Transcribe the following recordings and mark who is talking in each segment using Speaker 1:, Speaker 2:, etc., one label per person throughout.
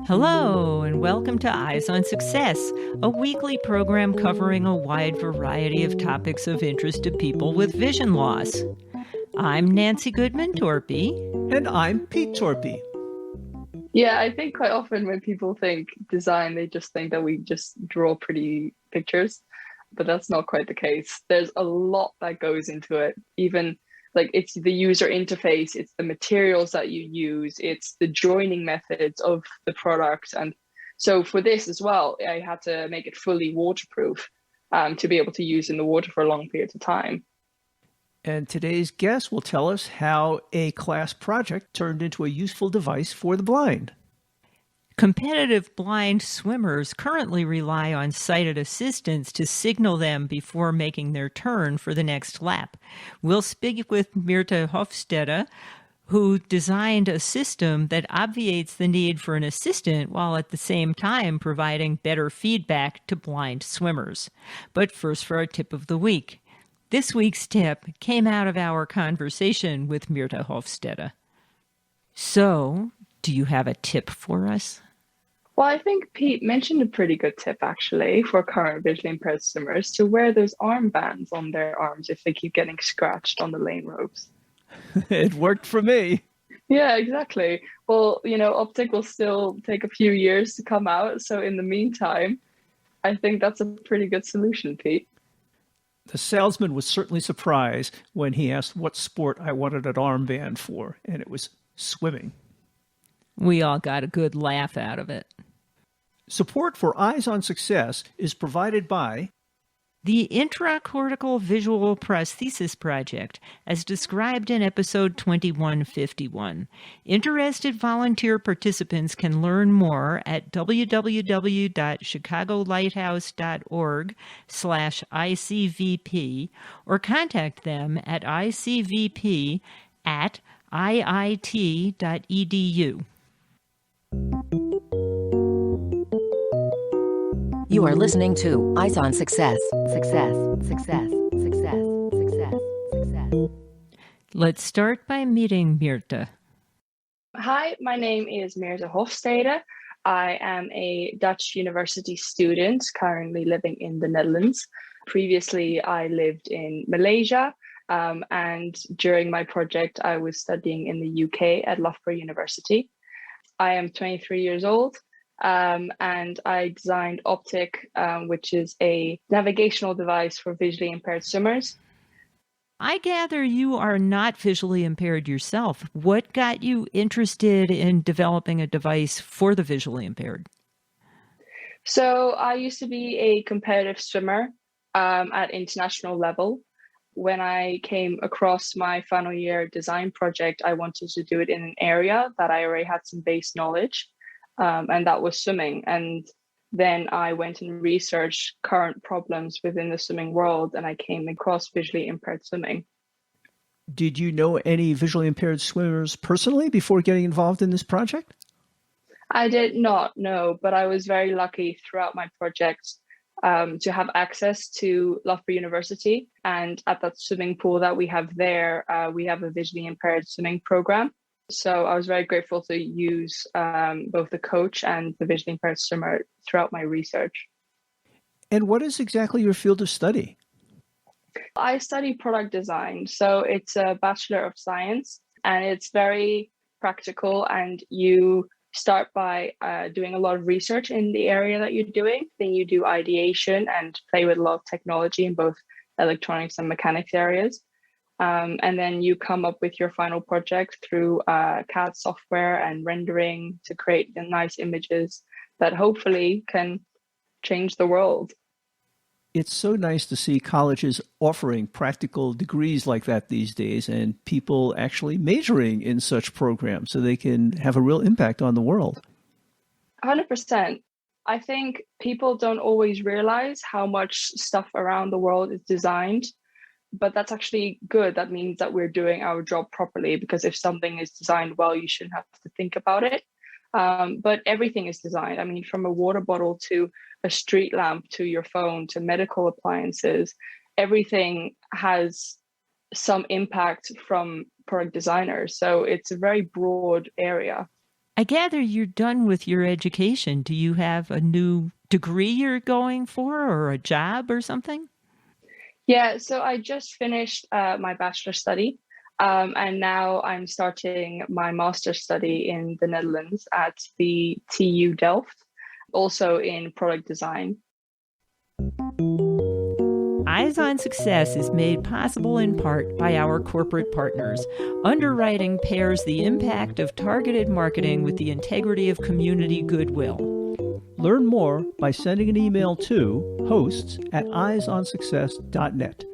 Speaker 1: Hello, and welcome to Eyes on Success, a weekly program covering a wide variety of topics of interest to people with vision loss. I'm Nancy Torpey.
Speaker 2: And I'm Pete Torpey.
Speaker 3: Yeah, I think quite often when people think design, they just think that we just draw pretty pictures, but that's not quite the case. There's a lot that goes into it, even like it's the user interface, it's the materials that you use, it's the joining methods of the product. And so for this as well, I had to make it fully waterproof to be able to use in the water for long periods of time.
Speaker 2: And today's guest will tell us how a class project turned into a useful device for the blind.
Speaker 1: Competitive blind swimmers currently rely on sighted assistants to signal them before making their turn for the next lap. We'll speak with Mirthe Hofstede, who designed a system that obviates the need for an assistant while at the same time providing better feedback to blind swimmers. But first for our tip of the week. This week's tip came out of our conversation with Mirthe Hofstede. So, do you have a tip for us?
Speaker 3: Well, I think Pete mentioned a pretty good tip, actually, for current visually impaired swimmers to wear those armbands on their arms if they keep getting scratched on the lane ropes.
Speaker 2: It worked for me.
Speaker 3: Yeah, exactly. Well, Optic will still take a few years to come out. So in the meantime, I think that's a pretty good solution, Pete.
Speaker 2: The salesman was certainly surprised when he asked what sport I wanted an armband for, and it was swimming.
Speaker 1: We all got a good laugh out of it.
Speaker 2: Support for Eyes on Success is provided by
Speaker 1: the Intracortical Visual Prosthesis Project, as described in episode 2151. Interested volunteer participants can learn more at www.chicagolighthouse.org/ICVP or contact them at icvp@iit.edu.
Speaker 4: You are listening to Eyes on Success. Success, success, success, success, success.
Speaker 1: Let's start by meeting Mirta.
Speaker 3: Hi, my name is Mirthe Hofstede. I am a Dutch university student currently living in the Netherlands. Previously, I lived in Malaysia, and during my project, I was studying in the UK at Loughborough University. I am 23 years old. And I designed Optic, which is a navigational device for visually impaired swimmers.
Speaker 1: I gather you are not visually impaired yourself. What got you interested in developing a device for the visually impaired?
Speaker 3: So I used to be a competitive swimmer at international level. When I came across my final year design project, I wanted to do it in an area that I already had some base knowledge. And that was swimming. And then I went and researched current problems within the swimming world, and I came across visually impaired swimming.
Speaker 2: Did you know any visually impaired swimmers personally before getting involved in this project?
Speaker 3: I did not know, but I was very lucky throughout my project to have access to Loughborough University. And at that swimming pool that we have there, we have a visually impaired swimming program. So I was very grateful to use both the coach and the visually impaired swimmer throughout my research.
Speaker 2: And what is exactly your field of study?
Speaker 3: I study product design. So it's a Bachelor of Science, and it's very practical. And you start by doing a lot of research in the area that you're doing. Then you do ideation and play with a lot of technology in both electronics and mechanics areas. And then you come up with your final project through CAD software and rendering to create the nice images that hopefully can change the world.
Speaker 2: It's so nice to see colleges offering practical degrees like that these days and people actually majoring in such programs so they can have a real impact on the world.
Speaker 3: 100%. I think people don't always realize how much stuff around the world is designed. But that's actually good. That means that we're doing our job properly, because if something is designed well, you shouldn't have to think about it. But everything is designed. I mean, from a water bottle to a street lamp to your phone to medical appliances, everything has some impact from product designers. So it's a very broad area.
Speaker 1: I gather you're done with your education. Do you have a new degree you're going for or a job or something?
Speaker 3: Yeah, so I just finished my bachelor study, and now I'm starting my master's study in the Netherlands at the TU Delft, also in product design.
Speaker 1: Eyes on Success is made possible in part by our corporate partners. Underwriting pairs the impact of targeted marketing with the integrity of community goodwill.
Speaker 2: Learn more by sending an email to hosts@eyesonsuccess.net.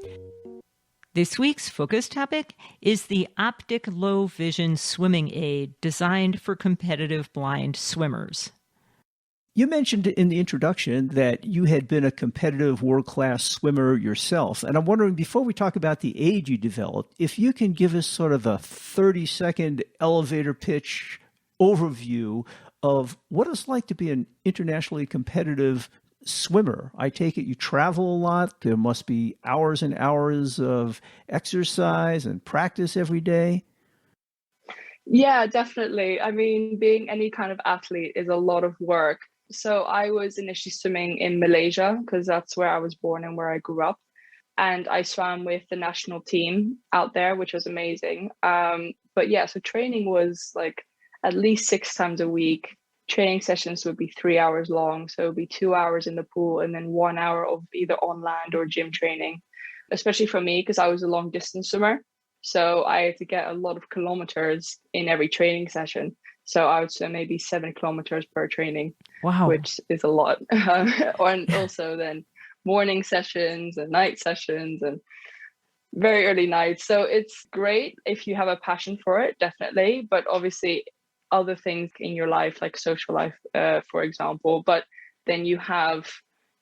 Speaker 1: This week's focus topic is the Optic Low Vision Swimming Aid designed for competitive blind swimmers.
Speaker 2: You mentioned in the introduction that you had been a competitive world-class swimmer yourself. And I'm wondering, before we talk about the aid you developed, if you can give us sort of a 30-second elevator pitch overview of what it's like to be an internationally competitive swimmer. I take it you travel a lot. There must be hours and hours of exercise and practice every day.
Speaker 3: Yeah, definitely. I mean, being any kind of athlete is a lot of work. So I was initially swimming in Malaysia because that's where I was born and where I grew up. And I swam with the national team out there, which was amazing. But yeah, so training was like at least 6 times a week. Training sessions would be 3 hours long. So it would be 2 hours in the pool and then 1 hour of either on land or gym training, especially for me, because I was a long distance swimmer. So I had to get a lot of kilometers in every training session. So I would swim maybe 7 kilometers per training,
Speaker 1: Wow.
Speaker 3: which is a lot. And also then morning sessions and night sessions and very early nights. So it's great if you have a passion for it, definitely. But obviously other things in your life, like social life, for example. But then you have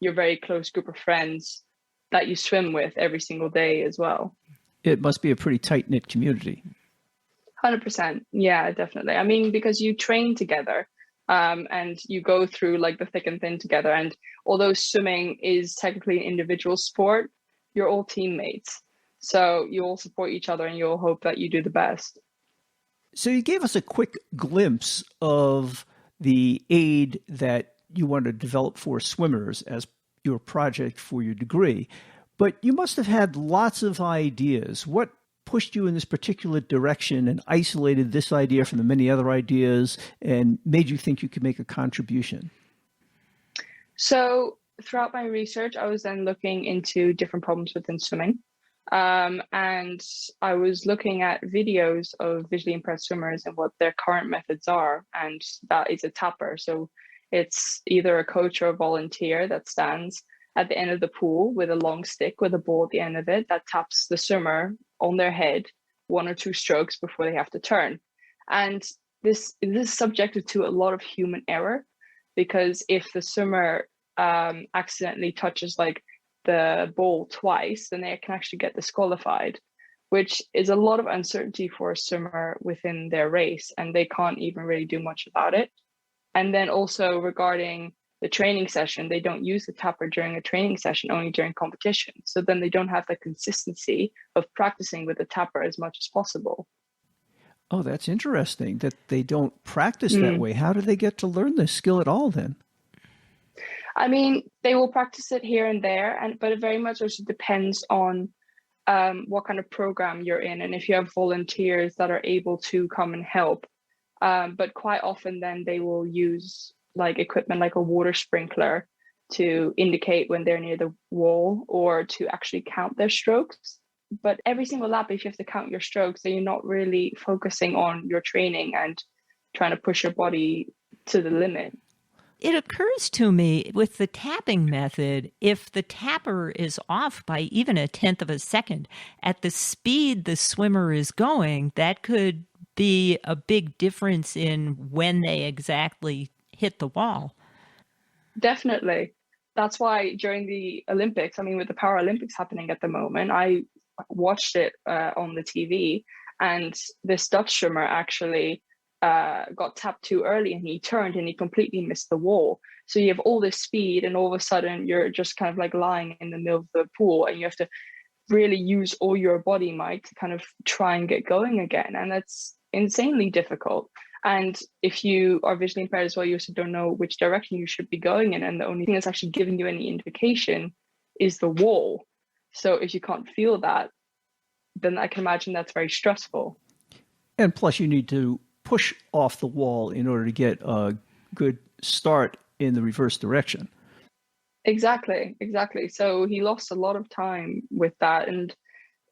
Speaker 3: your very close group of friends that you swim with every single day as well.
Speaker 2: It must be a pretty tight-knit community.
Speaker 3: 100%. Yeah, definitely. I mean, because you train together and you go through like the thick and thin together. And although swimming is technically an individual sport, you're all teammates. So you all support each other and you all hope that you do the best.
Speaker 2: So you gave us a quick glimpse of the aid that you want to develop for swimmers as your project for your degree. But you must have had lots of ideas. What pushed you in this particular direction and isolated this idea from the many other ideas and made you think you could make a contribution?
Speaker 3: So throughout my research, I was then looking into different problems within swimming. And I was looking at videos of visually impaired swimmers and what their current methods are. And that is a tapper. So it's either a coach or a volunteer that stands at the end of the pool with a long stick with a ball at the end of it that taps the swimmer on their head 1 or 2 strokes before they have to turn. And this is subjected to a lot of human error, because if the swimmer accidentally touches like the ball twice, then they can actually get disqualified, which is a lot of uncertainty for a swimmer within their race, and they can't even really do much about it. And then also regarding the training session, they don't use the tapper during a training session, only during competition. So then they don't have the consistency of practicing with the tapper as much as possible.
Speaker 2: Oh, that's interesting that they don't practice that way. How do they get to learn this skill at all then?
Speaker 3: I mean, they will practice it here and there, but it very much also depends on what kind of program you're in and if you have volunteers that are able to come and help. But quite often then they will use like equipment like a water sprinkler to indicate when they're near the wall or to actually count their strokes. But every single lap, if you have to count your strokes, then you're not really focusing on your training and trying to push your body to the limit.
Speaker 1: It occurs to me with the tapping method, if the tapper is off by even 1/10 of a second at the speed the swimmer is going, that could be a big difference in when they exactly hit the wall.
Speaker 3: Definitely. That's why during the Olympics, I mean, with the Paralympics happening at the moment, I watched it on the TV, and this Dutch swimmer actually got tapped too early and he turned and he completely missed the wall. So you have all this speed and all of a sudden you're just kind of like lying in the middle of the pool and you have to really use all your body might to kind of try and get going again. And that's insanely difficult. And if you are visually impaired as well, you also don't know which direction you should be going in. And the only thing that's actually giving you any indication is the wall. So if you can't feel that, then I can imagine that's very stressful.
Speaker 2: And plus, you need to push off the wall in order to get a good start in the reverse direction.
Speaker 3: Exactly. So he lost a lot of time with that. And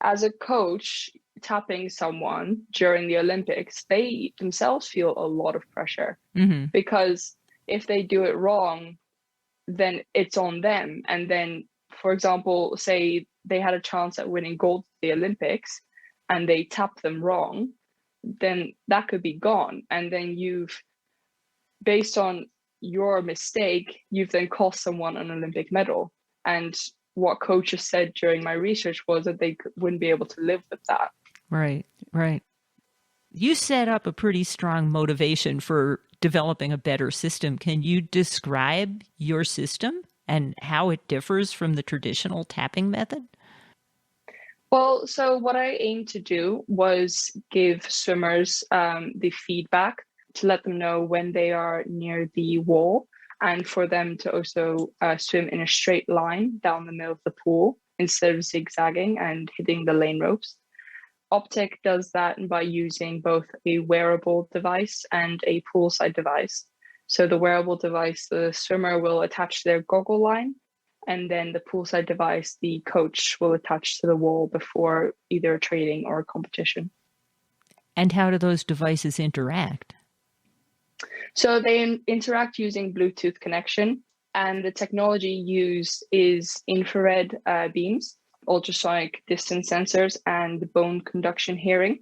Speaker 3: as a coach, tapping someone during the Olympics, they themselves feel a lot of pressure because if they do it wrong, then it's on them. And then, for example, say they had a chance at winning gold at the Olympics and they tap them wrong, then that could be gone. And then based on your mistake, you've then cost someone an Olympic medal. And what coaches said during my research was that they wouldn't be able to live with that.
Speaker 1: Right. You set up a pretty strong motivation for developing a better system. Can you describe your system and how it differs from the traditional tapping method?
Speaker 3: Well, so what I aimed to do was give swimmers the feedback to let them know when they are near the wall, and for them to also swim in a straight line down the middle of the pool instead of zigzagging and hitting the lane ropes. Optic does that by using both a wearable device and a poolside device. So the wearable device, the swimmer will attach to their goggle line, and then the poolside device, the coach will attach to the wall before either training or competition.
Speaker 1: And how do those devices interact?
Speaker 3: So they interact using Bluetooth connection, and the technology used is infrared beams, ultrasonic distance sensors, and bone conduction hearing.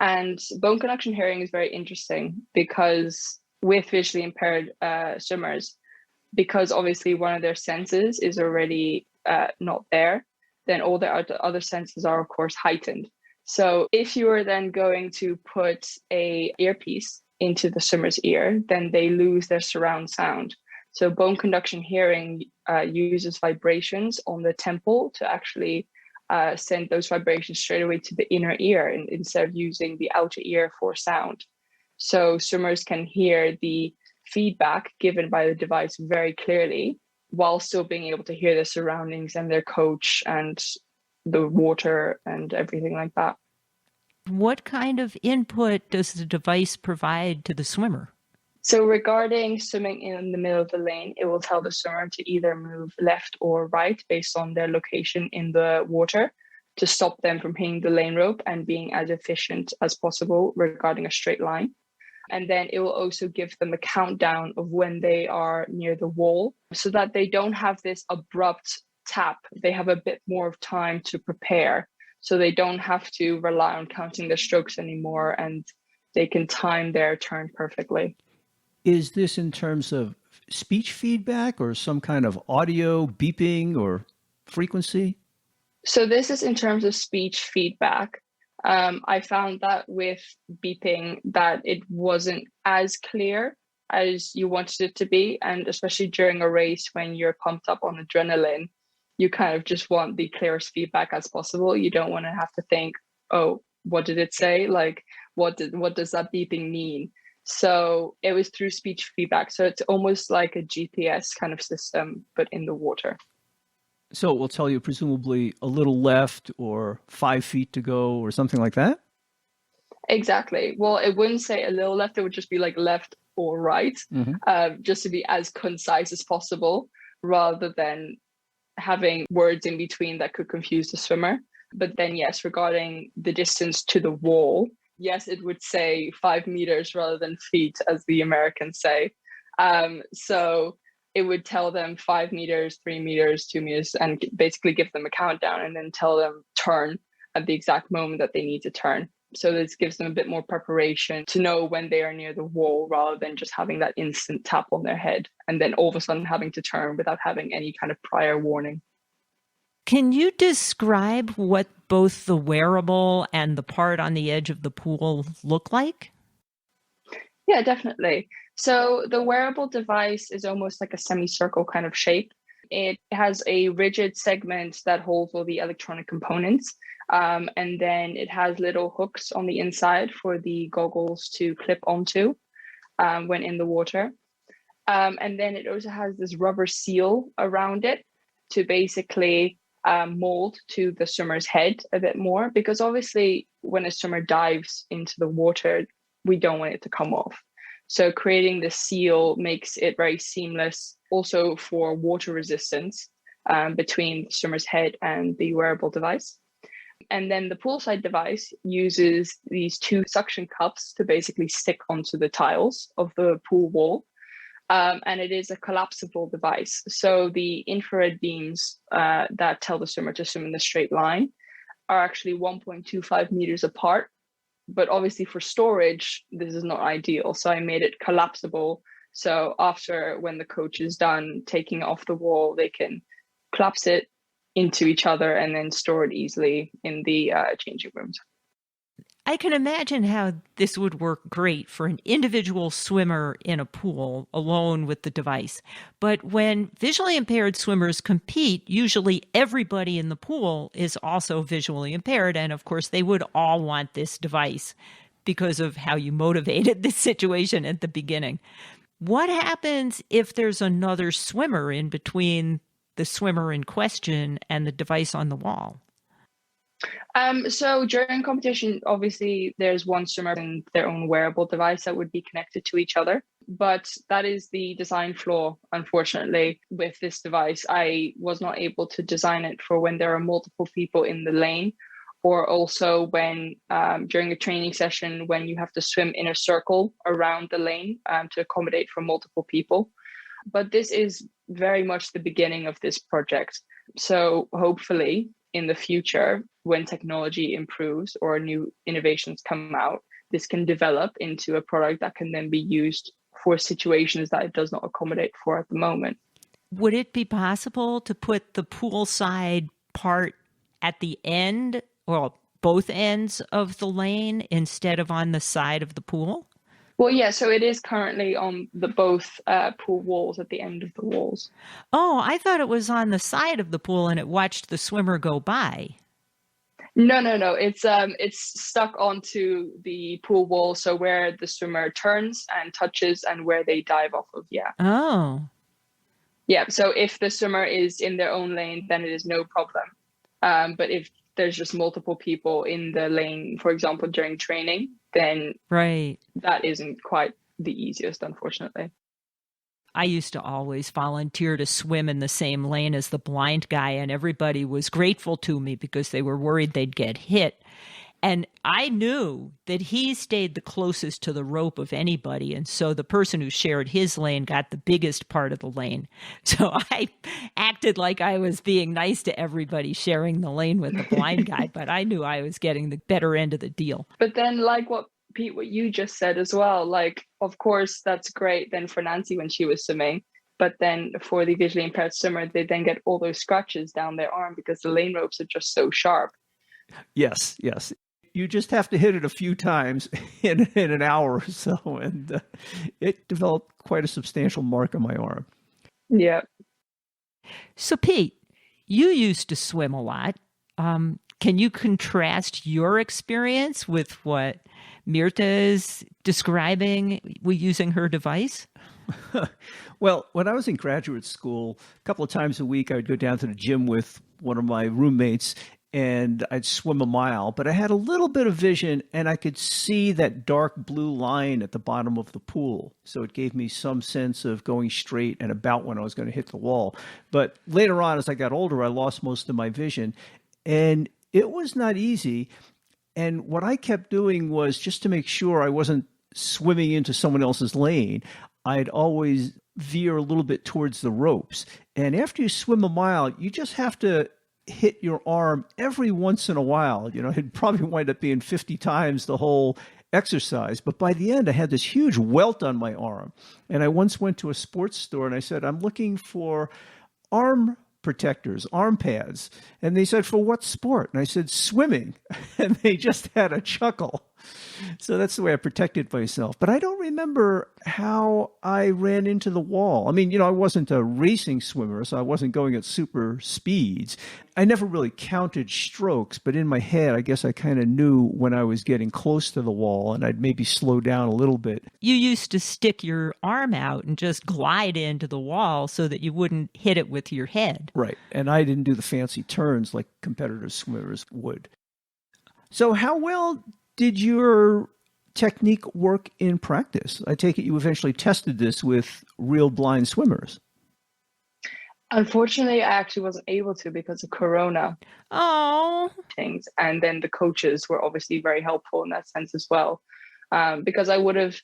Speaker 3: And bone conduction hearing is very interesting because with visually impaired swimmers, because obviously one of their senses is already not there, then all their other senses are, of course, heightened. So if you are then going to put a earpiece into the swimmer's ear, then they lose their surround sound. So bone conduction hearing uses vibrations on the temple to actually send those vibrations straight away to the inner ear instead of using the outer ear for sound. So swimmers can hear the feedback given by the device very clearly while still being able to hear their surroundings and their coach and the water and everything like that.
Speaker 1: What kind of input does the device provide to the swimmer?
Speaker 3: So regarding swimming in the middle of the lane, it will tell the swimmer to either move left or right based on their location in the water to stop them from hitting the lane rope and being as efficient as possible regarding a straight line. And then it will also give them a countdown of when they are near the wall so that they don't have this abrupt tap. They have a bit more of time to prepare. So they don't have to rely on counting their strokes anymore, and they can time their turn perfectly.
Speaker 2: Is this in terms of speech feedback or some kind of audio beeping or frequency?
Speaker 3: So this is in terms of speech feedback. I found that with beeping that it wasn't as clear as you wanted it to be. And especially during a race when you're pumped up on adrenaline, you kind of just want the clearest feedback as possible. You don't want to have to think, oh, what did it say? Like, what does that beeping mean? So it was through speech feedback. So it's almost like a GPS kind of system, but in the water.
Speaker 2: So it will tell you presumably a little left or 5 feet to go or something like that?
Speaker 3: Exactly. Well, it wouldn't say a little left. It would just be like left or right, just to be as concise as possible rather than having words in between that could confuse the swimmer. But then, yes, regarding the distance to the wall, yes, it would say 5 meters rather than feet, as the Americans say. So it would tell them 5 meters, 3 meters, 2 meters, and basically give them a countdown and then tell them turn at the exact moment that they need to turn. So this gives them a bit more preparation to know when they are near the wall rather than just having that instant tap on their head and then all of a sudden having to turn without having any kind of prior warning.
Speaker 1: Can you describe what both the wearable and the part on the edge of the pool look like?
Speaker 3: Yeah, definitely. So the wearable device is almost like a semicircle kind of shape. It has a rigid segment that holds all the electronic components. And then it has little hooks on the inside for the goggles to clip onto when in the water. And then it also has this rubber seal around it to basically mold to the swimmer's head a bit more, because obviously when a swimmer dives into the water, we don't want it to come off. So creating the seal makes it very seamless also for water resistance between the swimmer's head and the wearable device. And then the Poolside device uses these two suction cups to basically stick onto the tiles of the pool wall. And it is a collapsible device. So the infrared beams that tell the swimmer to swim in a straight line are actually 1.25 meters apart. But obviously for storage, this is not ideal. So I made it collapsible. So after, when the coach is done taking it off the wall, they can collapse it into each other and then store it easily in the changing rooms.
Speaker 1: I can imagine how this would work great for an individual swimmer in a pool alone with the device. But when visually impaired swimmers compete, usually everybody in the pool is also visually impaired. And of course, they would all want this device because of how you motivated this situation at the beginning. What happens if there's another swimmer in between the swimmer in question and the device on the wall?
Speaker 3: So during competition, obviously there's one swimmer and their own wearable device that would be connected to each other. But that is the design flaw, unfortunately, with this device. I was not able to design it for when there are multiple people in the lane, or also when during a training session, when you have to swim in a circle around the lane to accommodate for multiple people. But this is very much the beginning of this project. So hopefully in the future, when technology improves or new innovations come out, this can develop into a product that can then be used for situations that it does not accommodate for at the moment.
Speaker 1: Would it be possible to put the poolside part at the end, or both ends of the lane, instead of on the side of the pool?
Speaker 3: Well, yeah, so it is currently on the both pool walls, at the end of the walls.
Speaker 1: Oh, I thought it was on the side of the pool and it watched the swimmer go by.
Speaker 3: No. It's stuck onto the pool wall, so where the swimmer turns and touches and where they dive off of, yeah.
Speaker 1: Oh.
Speaker 3: Yeah, so if the swimmer is in their own lane, then it is no problem. But if there's just multiple people in the lane, for example, during training, then
Speaker 1: right,
Speaker 3: that isn't quite the easiest, unfortunately.
Speaker 1: I used to always volunteer to swim in the same lane as the blind guy, and everybody was grateful to me because they were worried they'd get hit. And I knew that he stayed the closest to the rope of anybody, and so the person who shared his lane got the biggest part of the lane. So I acted like I was being nice to everybody sharing the lane with the blind guy, but I knew I was getting the better end of the deal.
Speaker 3: But then, like what you just said as well, like, of course, that's great then for Nancy when she was swimming. But then for the visually impaired swimmer, they then get all those scratches down their arm because the lane ropes are just so sharp.
Speaker 2: Yes. You just have to hit it a few times in an hour or so, and it developed quite a substantial mark on my arm.
Speaker 3: Yeah.
Speaker 1: So, Pete, you used to swim a lot. Can you contrast your experience with what Mirta is describing with using her device?
Speaker 2: Well, when I was in graduate school, a couple of times a week, I would go down to the gym with one of my roommates, and I'd swim a mile, but I had a little bit of vision and I could see that dark blue line at the bottom of the pool. So it gave me some sense of going straight and about when I was going to hit the wall. But later on, as I got older, I lost most of my vision, and it was not easy. And what I kept doing was, just to make sure I wasn't swimming into someone else's lane, I'd always veer a little bit towards the ropes. And after you swim a mile, you just have to hit your arm every once in a while. You know, it'd probably wind up being 50 times the whole exercise. But by the end, I had this huge welt on my arm. And I once went to a sports store and I said, I'm looking for arm protectors, arm pads. And they said, for what sport? And I said, swimming. And they just had a chuckle. So that's the way I protected myself. But I don't remember how I ran into the wall. I mean, I wasn't a racing swimmer, so I wasn't going at super speeds. I never really counted strokes, but in my head, I guess I kind of knew when I was getting close to the wall and I'd maybe slow down a little bit.
Speaker 1: You used to stick your arm out and just glide into the wall so that you wouldn't hit it with your head.
Speaker 2: Right. And I didn't do the fancy turns like competitive swimmers would. So how well did your technique work in practice? I take it you eventually tested this with real blind swimmers.
Speaker 3: Unfortunately, I actually wasn't able to because of Corona
Speaker 1: Oh,
Speaker 3: things. And then the coaches were obviously very helpful in that sense as well. Because I would have,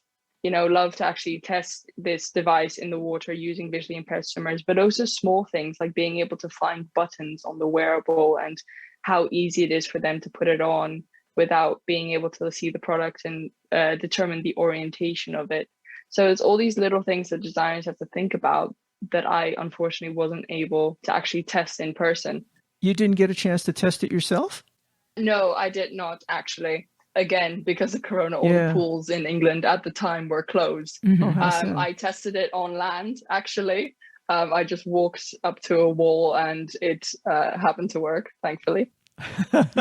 Speaker 3: loved to actually test this device in the water using visually impaired swimmers, but also small things like being able to find buttons on the wearable and how easy it is for them to put it on without being able to see the product and determine the orientation of it. So it's all these little things that designers have to think about that I unfortunately wasn't able to actually test in person.
Speaker 2: You didn't get a chance to test it yourself?
Speaker 3: No, I did not actually. Again, because of Corona, all the pools in England at the time were closed.
Speaker 1: mm-hmm.
Speaker 3: I tested it on land, actually. I just walked up to a wall and it happened to work, thankfully. But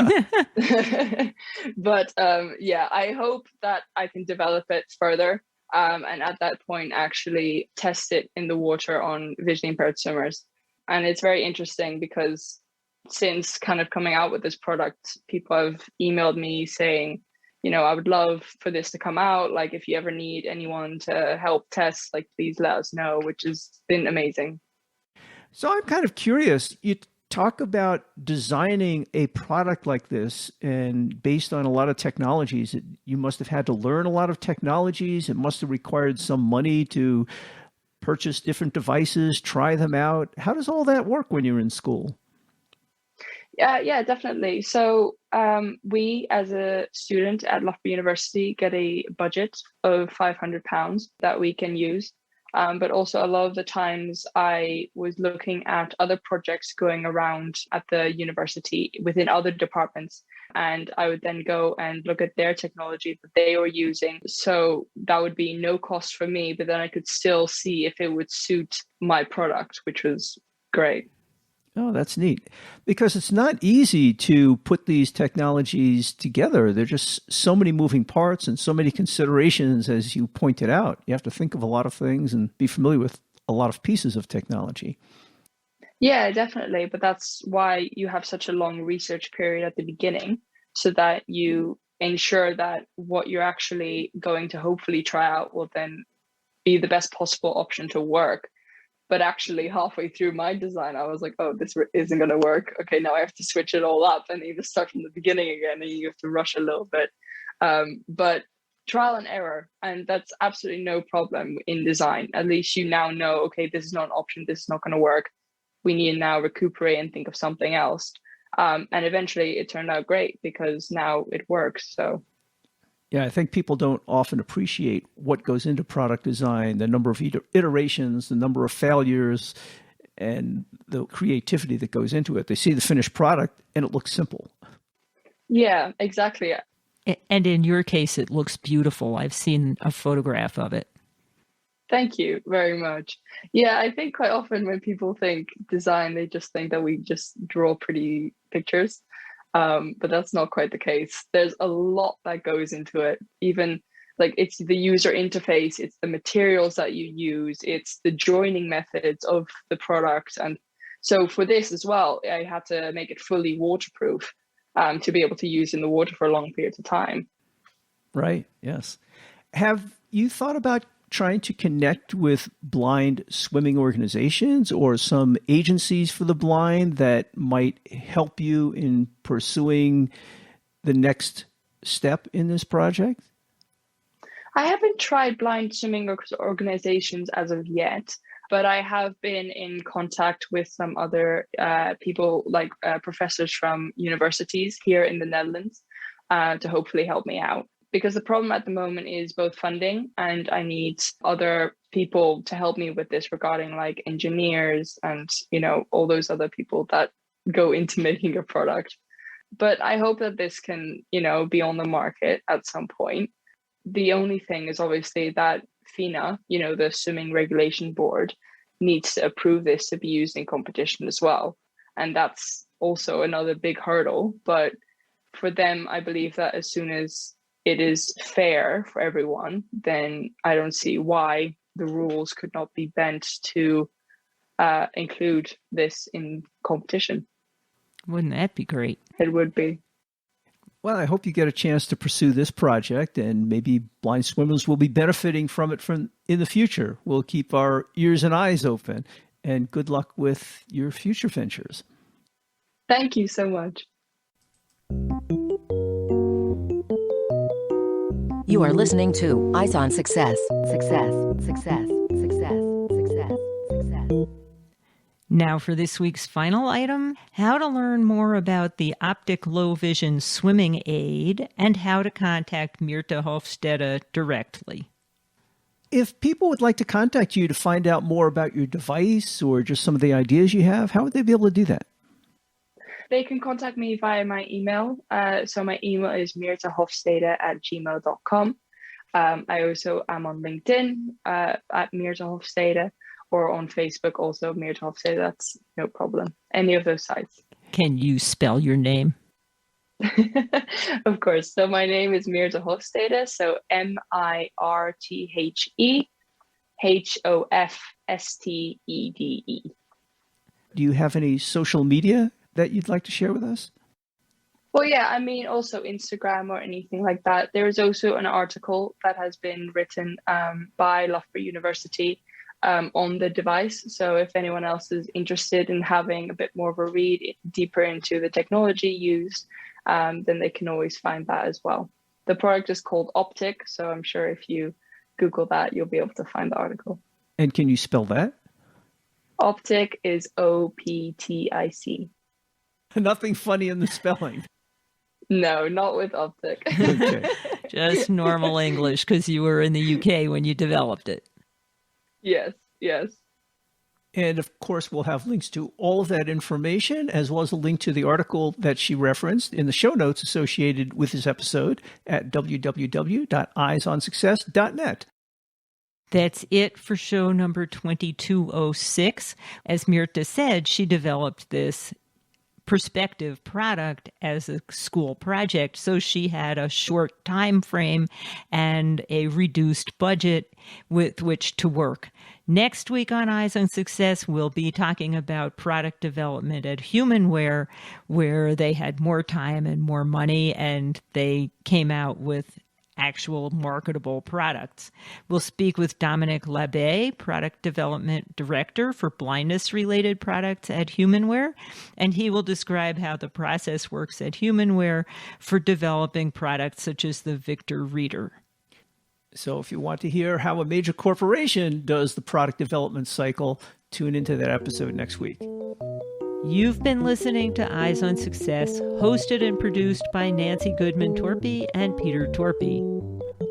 Speaker 3: I hope that I can develop it further and at that point actually test it in the water on visually impaired swimmers. And it's very interesting because since kind of coming out with this product, people have emailed me saying, I would love for this to come out. Like, if you ever need anyone to help test, like, please let us know, which has been amazing.
Speaker 2: So I'm kind of curious. You talk about designing a product like this and based on a lot of technologies. You must have had to learn a lot of technologies. It must have required some money to purchase different devices, try them out. How does all that work when you're in school?
Speaker 3: Yeah, definitely. So we, as a student at Loughborough University, get a budget of £500 that we can use. But also a lot of the times I was looking at other projects going around at the university within other departments. And I would then go and look at their technology that they were using. So that would be no cost for me, but then I could still see if it would suit my product, which was great.
Speaker 2: Oh, that's neat. Because it's not easy to put these technologies together. There are just so many moving parts and so many considerations, as you pointed out. You have to think of a lot of things and be familiar with a lot of pieces of technology.
Speaker 3: Yeah, definitely. But that's why you have such a long research period at the beginning, so that you ensure that what you're actually going to hopefully try out will then be the best possible option to work. But actually, halfway through my design, I was like, oh, this isn't going to work. Okay, now I have to switch it all up and either start from the beginning again, and you have to rush a little bit. But trial and error, and that's absolutely no problem in design. At least you now know, okay, this is not an option. This is not going to work. We need to now recuperate and think of something else. And eventually it turned out great because now it works. So.
Speaker 2: Yeah, I think people don't often appreciate what goes into product design, the number of iterations, the number of failures, and the creativity that goes into it. They see the finished product and it looks simple.
Speaker 3: Yeah, exactly.
Speaker 1: And in your case, it looks beautiful. I've seen a photograph of it.
Speaker 3: Thank you very much. Yeah, I think quite often when people think design, they just think that we just draw pretty pictures. But that's not quite the case. There's a lot that goes into it. Even like it's the user interface, it's the materials that you use, it's the joining methods of the product. And so for this as well, I had to make it fully waterproof to be able to use in the water for long periods of time.
Speaker 2: Right. Yes. Have you thought about trying to connect with blind swimming organizations or some agencies for the blind that might help you in pursuing the next step in this project?
Speaker 3: I haven't tried blind swimming organizations as of yet, but I have been in contact with some other people, like professors from universities here in the Netherlands, to hopefully help me out. Because the problem at the moment is both funding, and I need other people to help me with this regarding like engineers and, all those other people that go into making a product. But I hope that this can, be on the market at some point. The only thing is obviously that FINA, the Swimming Regulation Board, needs to approve this to be used in competition as well. And that's also another big hurdle. But for them, I believe that as soon as it is fair for everyone, then I don't see why the rules could not be bent to include this in competition.
Speaker 1: Wouldn't that be great?
Speaker 3: It would be.
Speaker 2: Well, I hope you get a chance to pursue this project, and maybe blind swimmers will be benefiting from it in the future. We'll keep our ears and eyes open, and good luck with your future ventures.
Speaker 3: Thank you so much.
Speaker 4: You are listening to Eyes on Success. Success, success, success, success, success.
Speaker 1: Now for this week's final item, how to learn more about the Optic low vision swimming aid and how to contact Mirthe Hofstede directly.
Speaker 2: If people would like to contact you to find out more about your device or just some of the ideas you have, how would they be able to do that?
Speaker 3: They can contact me via my email. So my email is mirthehofstede@gmail.com. I also am on LinkedIn at Mirthe Hofstede, or on Facebook also Mirthe Hofstede. That's no problem. Any of those sites.
Speaker 1: Can you spell your name?
Speaker 3: Of course. So my name is Mirthe Hofstede. So MIRTHEHOFSTEDE.
Speaker 2: Do you have any social media that you'd like to share with us?
Speaker 3: Well, yeah, I mean, also Instagram or anything like that. There is also an article that has been written by Loughborough University on the device. So if anyone else is interested in having a bit more of a read deeper into the technology used, then they can always find that as well. The product is called Optic. So I'm sure if you Google that, you'll be able to find the article.
Speaker 2: And can you spell that?
Speaker 3: Optic is OPTIC.
Speaker 2: Nothing funny in the spelling.
Speaker 3: No, not with Optic.
Speaker 2: Okay.
Speaker 1: Just normal English, because you were in the UK when you developed it.
Speaker 3: Yes.
Speaker 2: And of course, we'll have links to all of that information, as well as a link to the article that she referenced in the show notes associated with this episode at www.eyesonsuccess.net.
Speaker 1: That's it for show number 2206. As Mirta said, she developed this perspective product as a school project, so she had a short time frame and a reduced budget with which to work. Next week on Eyes on Success, we'll be talking about product development at Humanware, where they had more time and more money, and they came out with actual marketable products. We'll speak with Dominic Labbe, Product Development Director for blindness-related products at Humanware, and he will describe how the process works at Humanware for developing products such as the Victor Reader.
Speaker 2: So if you want to hear how a major corporation does the product development cycle, tune into that episode next week.
Speaker 1: You've been listening to Eyes on Success, hosted and produced by Nancy Goodman-Torpey and Peter Torpey.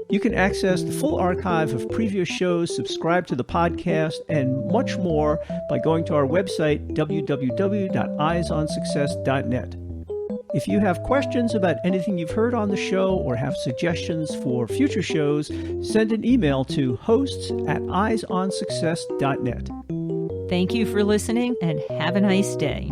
Speaker 2: You can access the full archive of previous shows, subscribe to the podcast, and much more by going to our website, www.eyesonsuccess.net. If you have questions about anything you've heard on the show or have suggestions for future shows, send an email to hosts@eyesonsuccess.net.
Speaker 1: Thank you for listening and have a nice day.